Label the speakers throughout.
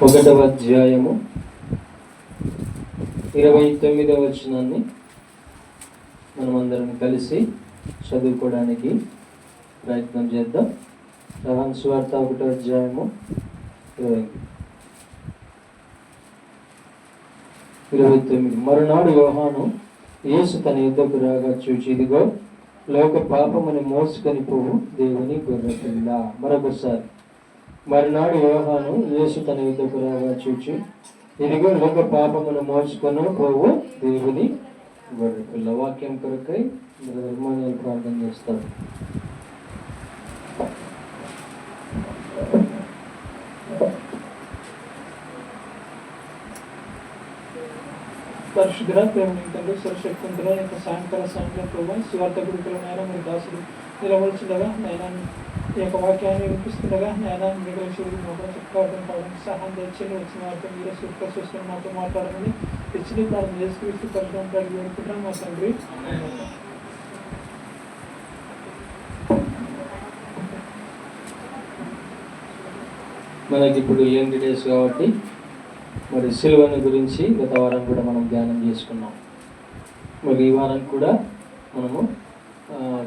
Speaker 1: ఒకటవ అధ్యాయము 29వ వచనాన్ని మనమందరం కలిసి చదువుకోవడానికి ప్రయత్నం చేద్దాం. యోహాను సువార్త 1వ అధ్యాయము 29. మరునాడు యోహాను యేసు తన యుద్ధకు రాగా చూచి, ఇదిగో లోక పాపముని మోసుకొని పోవు దేవుని గొర్రెపిల్ల. మరొకసారి, మరునాడు యోహాను యేసు తన యుద్ధకు రాగా చూచి, ఇదిగో లోక పాపమును మోసుకొని పోవు దేవుని గొర్రెపిల్ల. వాక్యం కొరకై ధర్మాన్ని ప్రార్థన చేస్తారు.
Speaker 2: పరిశుద్ధుల ప్రేమికులు సురక్షితంగా యొక్క సాయంకాల సాయంత్రం ప్రభావ స్వార్థ గుడికల నాయన మీరు దాసులు నిలవలసిండగా నైనా ఈ యొక్క వాక్యాన్ని వినిపిస్తుండగా నైనా మిగిలిన శివుడు మాత్రం చెప్పుకోవడం కావడానికి సహాయం తెచ్చి వచ్చిన వారితో మీరే సూపర్ చూసుకుని మాతో మాట్లాడమని తెచ్చి ప్రార్థన చేసుకు పరిశ్రమ వేడుకుంటాం మా తండ్రి.
Speaker 1: మనకి ఇప్పుడు ఏంటి డేస్ కాబట్టి మరి సిలువను గురించి గత వారం కూడా మనం ధ్యానం చేసుకున్నాం. మరి ఈ వారం కూడా మనము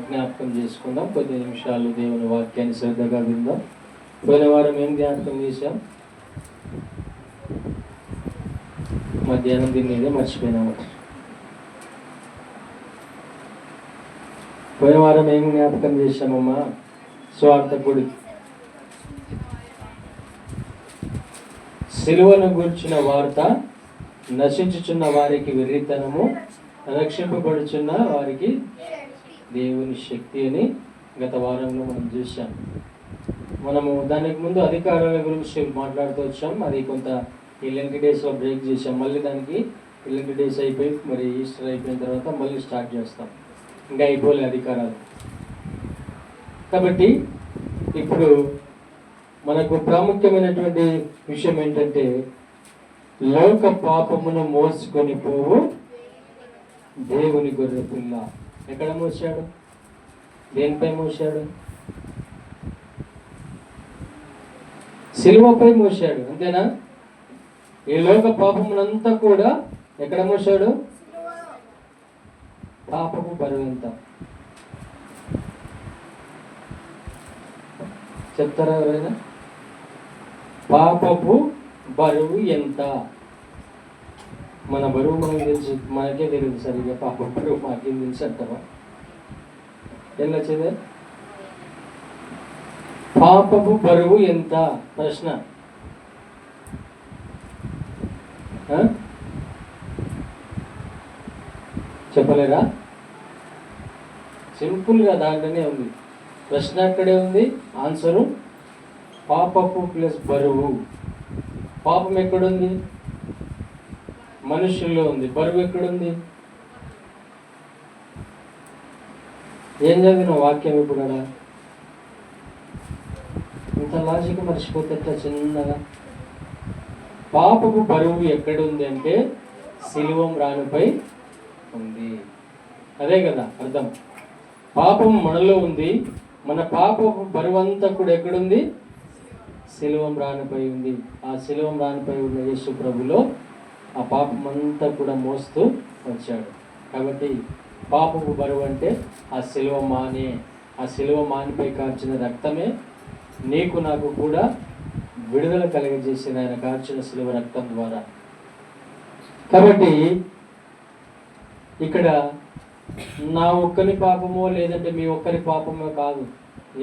Speaker 1: జ్ఞాపకం చేసుకుందాం. కొద్ది నిమిషాలు దేవుని వాక్యాన్ని శ్రద్ధగా విందాం. పోయిన వారం ఏం జ్ఞాపకం చేశాం? మధ్యాహ్నం తినేదే మర్చిపోయినాము. పోయిన వారం ఏం జ్ఞాపకం చేశామమ్మా? స్వార్థకుడి సిలువను గూర్చిన వార్త, నశించుచున్న వారికి వెర్రితనము, రక్షింపబడుచున్న వారికి దేవుని శక్తి అని గత వారంలో మనం చూసాం. మనము దానికి ముందు అధికారాల గురించి మాట్లాడుతూ వచ్చాం. అది కొంత ఈ లెంట్ డేస్లో బ్రేక్ చేసాం. మళ్ళీ దానికి ఈ లెంట్ డేస్ అయిపోయి మరి ఈస్టర్ అయిపోయిన తర్వాత మళ్ళీ స్టార్ట్ చేస్తాం. ఇంకా అయిపోలే అధికారాలు. కాబట్టి ఇప్పుడు మనకు ప్రాముఖ్యమైనటువంటి విషయం ఏంటంటే, లోక పాపమును మోసుకొని పోవు దేవుని గొర్రె పిల్ల. ఎక్కడ మోసాడు? దేనిపై మోసాడు? సిలువపై మోసాడు. అంతేనా? ఈ లోక పాపమునంతా కూడా ఎక్కడ మోసాడు? పాపము బరువు ఎంత చెప్తారా ఎవరైనా? పాపపు బరువు ఎంత? మన బరువు మనకు తెలుసు, మనకే తెలియదు సరిగ్గా. పాప బరువు మాకేం తెలుసు అంటారా? ఏం నచ్చిందే? పాపపు బరువు ఎంత? ప్రశ్న. చెప్పలేరా? సింపుల్గా దాంట్లోనే ఉంది. ప్రశ్న అక్కడే ఉంది, ఆన్సరు పాపపు ప్లస్ బరువు. పాపం ఎక్కడుంది? మనుషుల్లో ఉంది. బరువు ఎక్కడుంది? ఏం చదివిన వాక్యం ఇప్పుడు అలా ఇంత లాజిక్ మర్చిపోతే చిన్నగా. పాపపు బరువు ఎక్కడుంది అంటే సిలువ రాణిపై ఉంది. అదే కదా అర్థం. పాపం మనలో ఉంది. మన పాపపు బరువంతా కూడా ఎక్కడుంది? సిలువ రాణిపై ఉంది. ఆ సిలువ రాణిపై ఉన్న యేసు ప్రభులో ఆ పాపం అంతా కూడా మోస్తూ వచ్చాడు. కాబట్టి పాపపు బరువు అంటే ఆ సిలువ మానే. ఆ సిలువ మానిపై కార్చిన రక్తమే నీకు నాకు కూడా విడుదల కలిగజేసిన ఆయన కార్చిన సిలువ రక్తం ద్వారా. కాబట్టి ఇక్కడ నా ఒక్కరి పాపమో లేదంటే మీ ఒక్కరి పాపమో కాదు.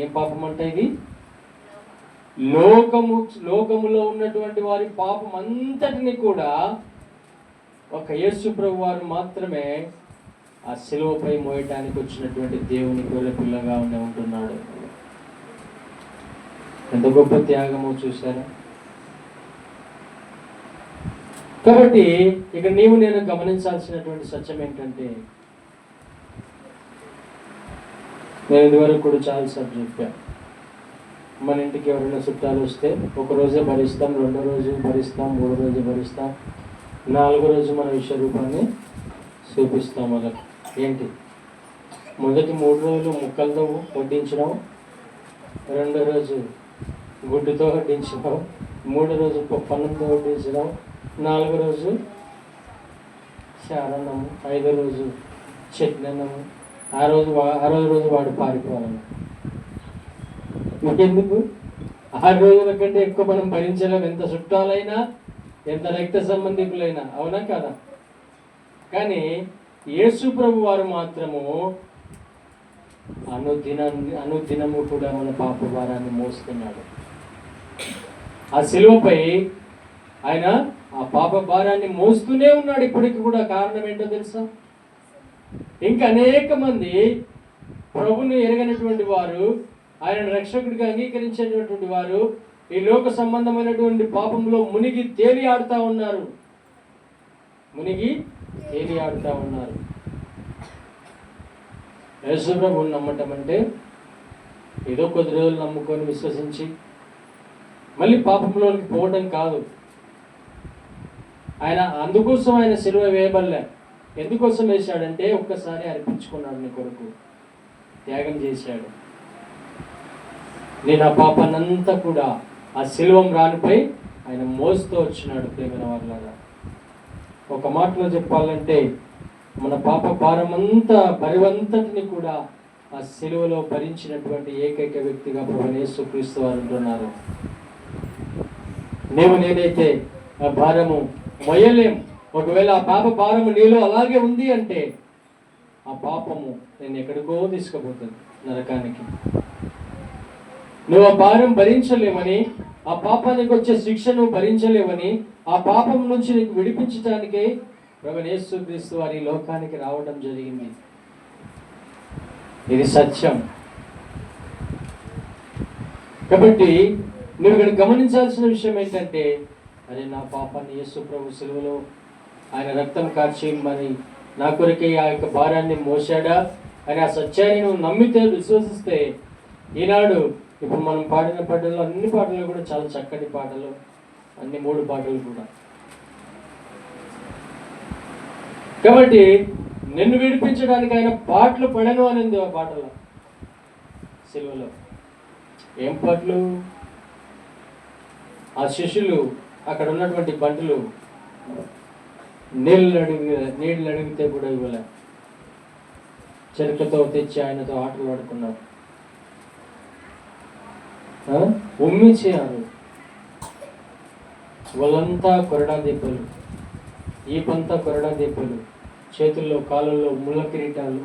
Speaker 1: ఏం పాపం అంటే ఇది? లోకములో ఉన్నటువంటి వారి పాపం అంతటిని కూడా ఒక యేసు ప్రభు వారు మాత్రమే ఆ సిలువపై మోయటానికి వచ్చినటువంటి దేవుని గొర్రె పిల్లగా ఉంటున్నాడు. ఎంత గొప్ప త్యాగమో చూశారా? కాబట్టి ఇక నేను గమనించాల్సినటువంటి సత్యం ఏంటంటే, నేను ఇదివరకు కూడా చాలాసార్లు చెప్పాను, మన ఇంటికి ఎవరైనా చుట్టాలు వస్తే ఒకరోజే భరిస్తాం, రెండో రోజు భరిస్తాం, మూడో రోజు భరిస్తాం, నాలుగో రోజు మన విశ్వరూపాన్ని చూపిస్తాం. వాళ్ళకి ఏంటి? మొదటి 3 రోజులు ముక్కలతో వడ్డించడం, రెండో రోజు గుడ్డుతో వడ్డించడం, 3వ రోజు పన్నంతో వడ్డించడం, 4వ రోజు చారన్నము, 5వ రోజు చట్నీ అన్నము, 6వ రోజు వాడు పారిపోవాలని. ఇంకెందుకు? 6 రోజుల కంటే ఎక్కువ మనం భరించలేం, ఎంత చుట్టాలైనా ఎంత రక్త సంబంధికులైనా, అవునా కదా? కానీ యేసు ప్రభు వారు మాత్రము అనుదినము కూడా మన పాప భారాన్ని మోస్తున్నాడు. ఆ శిలువపై ఆయన ఆ పాప భారాన్ని మోస్తూనే ఉన్నాడు ఇప్పటికి కూడా. కారణం ఏంటో తెలుసా? ఇంకా అనేక మంది ప్రభుని ఎరగనటువంటి వారు, ఆయన రక్షకుడిగా అంగీకరించేటటువంటి వారు ఈ లోక సంబంధమైనటువంటి పాపంలో మునిగి తేలి ఆడుతూ ఉన్నారు. యేసు ప్రభువుని నమ్మటం అంటే ఏదో కొద్ది రోజులు నమ్ముకొని విశ్వసించి మళ్ళీ పాపంలోకి పోవడం కాదు. అందుకోసం ఆయన సిలువ వేయబడలే. ఎందుకోసం వేశాడంటే ఒక్కసారి అర్పించుకున్నాడు, నీ కొరకు త్యాగం చేశాడు. నేను ఆ పాపాన్నంతా కూడా ఆ సిలువం రానిపై ఆయన మోస్తూ వచ్చినాడు. ప్రేమైన వాళ్ళగా, ఒక మాటలో చెప్పాలంటే మన పాప భారమంతా బరువంతటిని కూడా ఆ సిలువలో భరించినటువంటి ఏకైక వ్యక్తిగా ప్రభువైన యేసుక్రీస్తు వారు ఉంటున్నారు. నేనైతే ఆ భారము మొయ్యలేం. ఒకవేళ ఆ పాప భారము నీలో అలాగే ఉంది అంటే ఆ పాపము నేను ఎక్కడికో తీసుకుపోతుంది, నరకానికి. నువ్వు ఆ భారం భరించలేవని, ఆ పాపానికి వచ్చే శిక్షను భరించలేవని, ఆ పాపం నుంచి నీకు విడిపించడానికే ప్రభువైన యేసుక్రీస్తు వారి లోకానికి రావడం జరిగింది. ఇది సత్యం. కాబట్టి నువ్వు ఇక్కడ గమనించాల్సిన విషయం ఏంటంటే, అరే నా పాపాన్ని యేసు ప్రభు సిలువలో ఆయన రక్తం కార్చి మరి నా కొరకే ఆ యొక్క భారాన్ని మోసాడా అని ఆ సత్యాన్ని నువ్వు నమ్మితే, విశ్వసిస్తే, ఈనాడు ఇప్పుడు మనం పాడిన పాటలు, అన్ని పాటలు కూడా చాలా చక్కటి పాటలు, అన్ని 3 పాటలు కూడా. కాబట్టి నిన్ను విడిపించడానికి ఆయన పాటలు పడను అనింది ఆ పాటలో, సిలువలో. ఏం పాటలు? ఆ శిష్యులు అక్కడ ఉన్నటువంటి బంటులు నీళ్ళు అడిగితే కూడా ఇవ్వలే, చెరుకుతో తెచ్చి ఆయనతో ఆటలు ఆడుకున్నారు, ఉమ్మించారు. వాళ్ళంతా కొరడా దెబ్బలు, ఈపంతా కొరడా దెబ్బలు, చేతుల్లో కాళ్ళల్లో ముళ్ళ కిరీటాలు,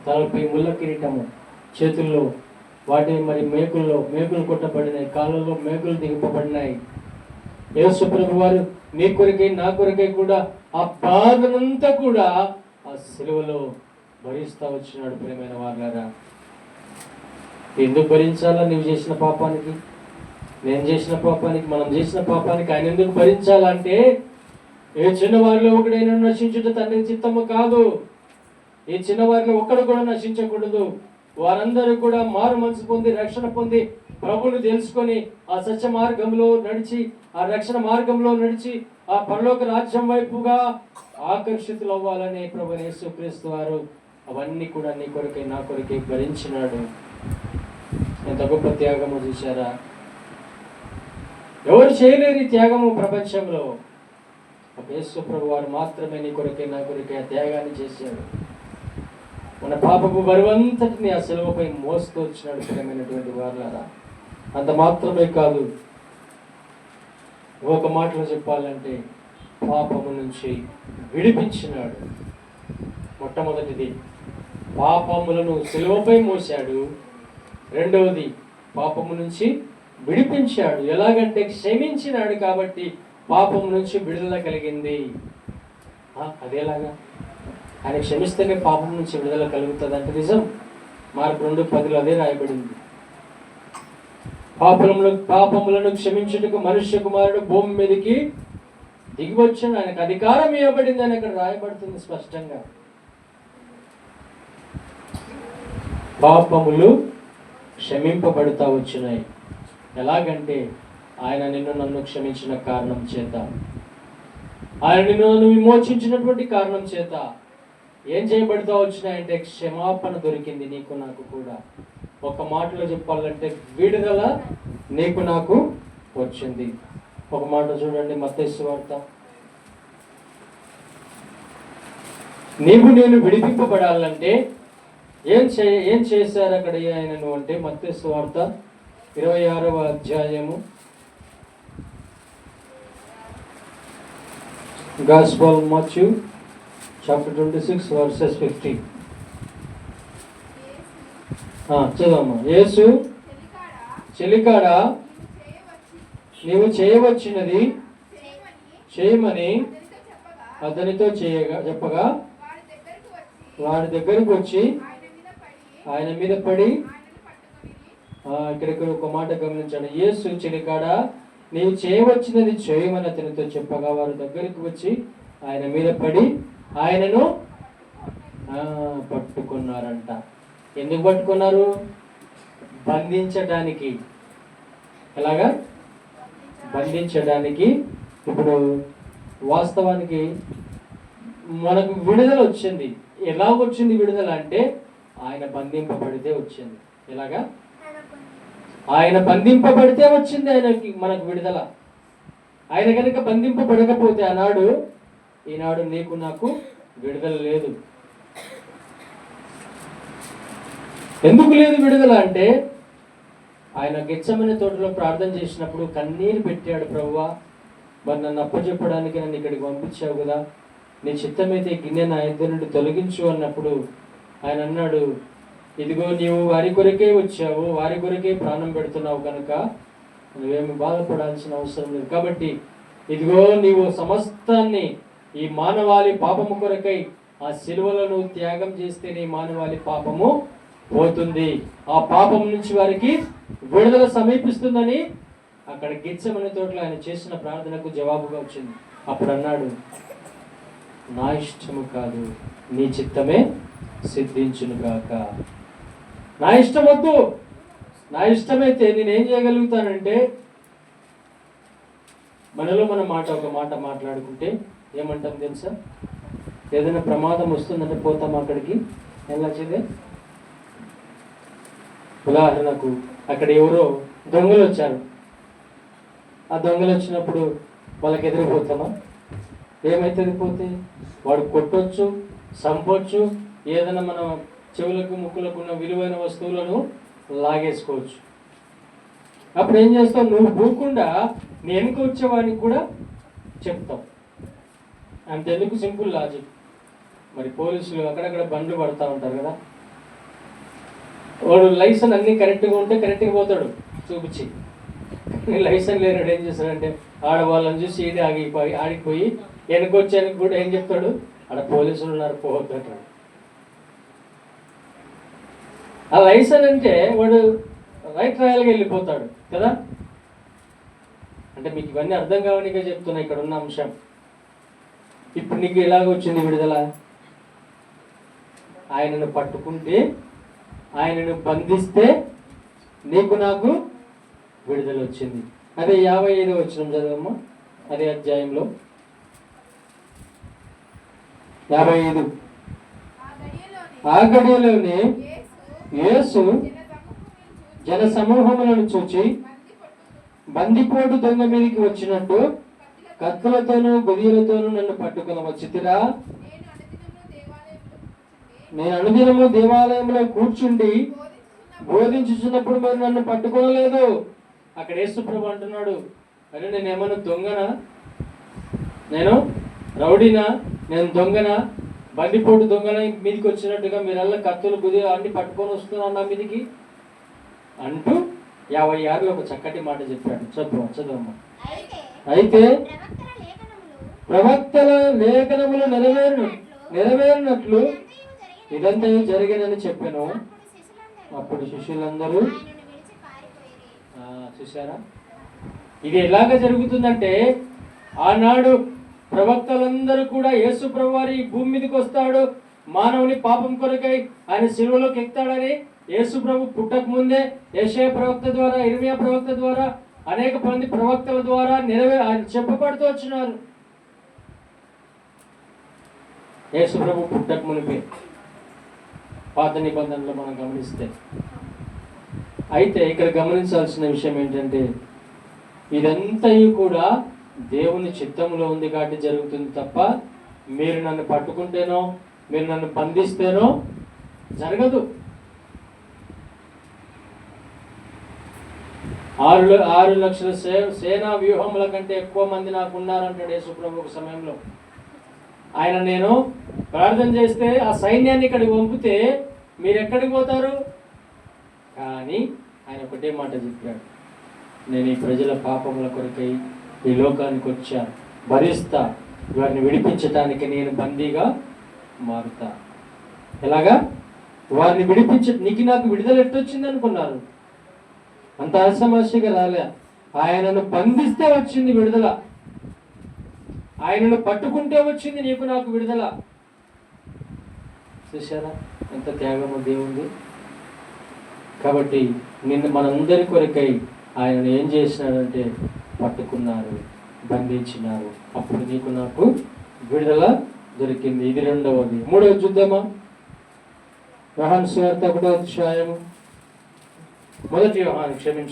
Speaker 1: తలపై ముళ్ళ కిరీటము, చేతుల్లో వాటి మరి మేకులు కొట్టబడినాయి, కాళ్ళల్లో మేకులు దిగపబడినాయి. యేసు ప్రభు వారు నీ కొరకై నా కొరకై కూడా ఆ బాధనంతా కూడా ఆ సిలువలో భరిస్తూ వచ్చినాడు. ప్రియమైన వాళ్ళారా, ఎందుకు భరించాలా? నువ్వు చేసిన పాపానికి, నేను చేసిన పాపానికి, మనం చేసిన పాపానికి ఆయన ఎందుకు భరించాలంటే, ఏ చిన్నవారిలో ఒకడైనా నశించుట తండ్రి చిత్తము కాదు. ఈ చిన్నవారిలో ఒక్కడు కూడా నశించకూడదు. వారందరూ కూడా మారు మనసు పొంది, రక్షణ పొంది, ప్రభువుని తెలుసుకొని ఆ సత్య మార్గంలో నడిచి, ఆ రక్షణ మార్గంలో నడిచి, ఆ పరలోక రాజ్యం వైపుగా ఆకర్షితులు అవ్వాలని ప్రభువైన యేసుక్రీస్తు వారు అవన్నీ కూడా నీ కొరకై నా కొరకై భరించినాడు. ఎంత గొప్ప త్యాగము చూశారా! ఎవరు చేయలేని త్యాగము ప్రపంచంలో ఒక యేసు ప్రభు వారు మాత్రమే నీ కొరకై నా కొరకై ఆ త్యాగాన్ని చేశాడు. మన పాపపు బరువంతటిని ఆ సిలువపై మోస్తూ వచ్చినాడు. ప్రియమైనటువంటి వారులారా, అంత మాత్రమే కాదు, ఒక మాటలో చెప్పాలంటే పాపము నుంచి విడిపించినాడు. మొట్టమొదటిది పాపములను సిలువపై మోసాడు. రెండవది పాపము నుంచి విడిపించాడు. ఎలాగంటే క్షమించినాడు కాబట్టి పాపము నుంచి విడుదల కలిగింది. అదేలాగా? ఆయన క్షమిస్తేనే పాపం నుంచి విడుదల కలుగుతుంది అంటే నిజం. మార్కు 2:10 అదే రాయబడింది. పాపములను క్షమించుటకు మనుష్య కుమారుడు భూమి మీదకి దిగి వచ్చాడు, ఆయనకు అధికారం ఇవ్వబడింది అని అక్కడ రాయబడుతుంది స్పష్టంగా. పాపములు క్షమింపబడుతూ వచ్చినాయి. ఎలాగంటే ఆయన నిన్ను నన్ను క్షమించిన కారణం చేత, ఆయన నిన్ను నన్ను విమోచించినటువంటి కారణం చేత ఏం చేయబడుతూ వచ్చినాయంటే క్షమాపణ దొరికింది నీకు నాకు కూడా. ఒక మాటలో చెప్పాలంటే విడుదల నీకు నాకు వచ్చింది. ఒక మాట చూడండి, మత్తయి సువార్త. నీవు నేను విడిపింపబడాలంటే ఏం చేశారు అక్కడ ఆయనను అంటే, మత్తయి సువార్త 26వ అధ్యాయము, Gospel Matthew chapter 26 verses 15. చదవమ్మా. యేసు చెలికాడ నీవు చేయవచ్చినది చేయమని అతనితో చెప్పగా వాడి దగ్గరకు వచ్చి ఆయన మీద పడి. ఇక్కడికి ఒక మాట గమనించండి. యేసు చెలికాడ నీవు చేయవచ్చినది చేయమని అతనితో చెప్పగా వారి దగ్గరికి వచ్చి ఆయన మీద పడి ఆయనను పట్టుకున్నారంట. ఎందుకు పట్టుకున్నారు? బంధించడానికి. ఎలాగా బంధించడానికి. ఇప్పుడు వాస్తవానికి మనకు విడుదల వచ్చింది. ఎలా వచ్చింది విడుదల అంటే, ఆయన బంధింపబడితే వచ్చింది. ఎలాగా? ఆయన బంధింపబడితే వచ్చింది ఆయనకి మనకు విడుదల. ఆయన కనుక బంధింపబడకపోతే ఈనాడు నీకు నాకు విడుదల లేదు. ఎందుకు లేదు విడుదల అంటే, ఆయన గెత్సెమనే తోటలో ప్రార్థన చేసినప్పుడు కన్నీరు పెట్టాడు. ప్రభువా, మరి నన్ను అప్పచెప్పడానికి నన్ను ఇక్కడికి పంపించావు కదా, నీ చిత్తమైతే గిన్నె నా ఇద్దరి నుండి తొలగించు అన్నప్పుడు ఆయన అన్నాడు, ఇదిగో నీవు వారి కొరకే వచ్చావు, వారి కొరకే ప్రాణం పెడుతున్నావు కనుక నువ్వేమి బాధపడాల్సిన అవసరం లేదు. కాబట్టి ఇదిగో నీవు సమస్తాన్ని ఈ మానవాళి పాపము కొరకై ఆ శిలువలో నువ్వు త్యాగం చేస్తే నీ మానవాళి పాపము పోతుంది, ఆ పాపం నుంచి వారికి విడుదల సమీపిస్తుందని అక్కడ గెత్సెమనే తోటలో ఆయన చేసిన ప్రార్థనకు జవాబుగా వచ్చింది. అప్పుడు అన్నాడు, నా ఇష్టము కాదు నీ చిత్తమే సిద్ధించును గాక. నా ఇష్టం వద్దు, నా ఇష్టమైతే నేనేం చేయగలుగుతానంటే, మనలో మన ఒక మాట మాట్లాడుకుంటే ఏమంటాం తెలుసా? ఏదైనా ప్రమాదం వస్తుందంటే పోతాం అక్కడికి. ఎలా చేదే? ఉదాహరణకు అక్కడ ఎవరో దొంగలు వచ్చారు. ఆ దొంగలు వచ్చినప్పుడు వాళ్ళకి ఎదిరిపోతామా? ఏమైతుంది పోతే? వాడు కొట్టొచ్చు, చంపొచ్చు, ఏదైనా మన చెవులకు ముక్కులకు ఉన్న విలువైన వస్తువులను లాగేసుకోవచ్చు. అప్పుడు ఏం చేస్తావు? నువ్వు పోకుండా నేను వెనుక వచ్చేవాడికి కూడా చెప్తావు. అంతెందుకు? Simple logic. మరి పోలీసులు అక్కడక్కడ బండ్లు పడతా ఉంటారు కదా, వాడు లైసెన్స్ అన్నీ కరెక్ట్గా ఉంటే కరెక్ట్గా పోతాడు చూపించి. లైసెన్స్ లేనాడు ఏం చేస్తాడంటే, ఆడవాళ్ళని చూసి ఇది ఆడిపోయి వెనకొచ్చానికి కూడా ఏం చెప్తాడు, ఆడ పోలీసులు ఉన్నారు పోవద్దు అంటాడు. ఆ లైసెన్స్ అంటే వాడు రైట్ రాయల్గా వెళ్ళిపోతాడు కదా. అంటే మీకు ఇవన్నీ అర్థం కావనిగా చెప్తున్నా ఇక్కడ ఉన్న అంశం. ఇప్పుడు నీకు ఎలాగ వచ్చింది విడుదల? ఆయనను పట్టుకుంటే, ఆయనను బంధిస్తే నీకు నాకు విడుదల వచ్చింది. అదే 55వ వచనం చదవమ్మా, అదే అధ్యాయంలో 55. ఆ గడియలోనే యేసు జన సమూహములను చూచి బందిపోటు దొంగ మీదకి వచ్చినట్టు కత్తులతోనూ గొదియలతోనూ నన్ను పట్టుకుని వచ్చితిరా. నేను అనుదినము దేవాలయంలో కూర్చుండి బోధించుచున్నప్పుడు మరి నన్ను పట్టుకోలేదు. అక్కడ యేసు ప్రభు అంటున్నాడు, అరే నేనేమన్నా దొంగనా? నేను రౌడీనా? నేను దొంగనా? బందిపోటు దొంగన మీదికి వచ్చినట్టుగా మీరల్లా కత్తులు గుది అన్ని పట్టుకొని వస్తున్నాను నా మీదికి అంటూ 56లో ఒక చక్కటి మాట చెప్పాడు. చదువమ్మా. అయితే ప్రవక్తల లేఖనములు నెరవేరినట్లు ఇదంతా జరిగినని చెప్పాను. అప్పుడు శిష్యులందరూ చూసారా, ఇది ఎలాగ జరుగుతుందంటే, ఆనాడు ప్రవక్తలందరూ కూడా యేసు ప్రభు వారి భూమి మీదకి వస్తాడు, మానవుని పాపం కొరకై ఆయన శిలువలోకి ఎక్కుతాడని యేసు ప్రభు పుట్టక ముందే యెషయా ప్రవక్త ద్వారా, ఇర్మియా ప్రవక్త ద్వారా, అనేక మంది ప్రవక్తల ద్వారా ఆయన చెప్పబడుతూ వచ్చినారు. యేసు ప్రభు పుట్టక మునిపే పాత నిబంధనలో మనం గమనిస్తే. అయితే ఇక్కడ గమనించాల్సిన విషయం ఏంటంటే, ఇదంతయు కూడా దేవుని చిత్తంలో ఉంది కాబట్టి జరుగుతుంది తప్ప మీరు నన్ను పట్టుకుంటేనో మీరు నన్ను బంధిస్తేనో జరగదు. 6 లక్షల సేనా వ్యూహముల కంటే ఎక్కువ మంది నాకు ఉన్నారంటాడు యేసుప్రభు ఒక సమయంలో. ఆయన నేను ప్రార్థన చేస్తే ఆ సైన్యాన్ని ఇక్కడికి పంపితే మీరు ఎక్కడికి పోతారు? కానీ ఆయన ఒకటే మాట చెప్పాడు, నేను ఈ ప్రజల పాపముల కొరకై ఈ లోకానికి వచ్చా, భరిస్తా, వారిని విడిపించటానికి నేను బందీగా మారుతా. ఎలాగా? వారిని నీకు నాకు విడుదల ఎట్టొచ్చింది అనుకున్నారు? అంత అసమస్యగా రాలే. ఆయనను బంధిస్తే వచ్చింది విడుదల, ఆయనను పట్టుకుంటే వచ్చింది నీకు నాకు విడుదల. చూసారా ఎంత త్యాగము దేవుంది. కాబట్టి మనందరి కొరకై ఆయన ఏం చేసినాడంటే పట్టుకున్నారు, బంధించినారు. అప్పుడు నీకు నాకు విడుదల దొరికింది. ఇది రెండవది. మూడవది చూద్దామా? యోహాను సువార్త 1వ అధ్యాయం 1 యోహాను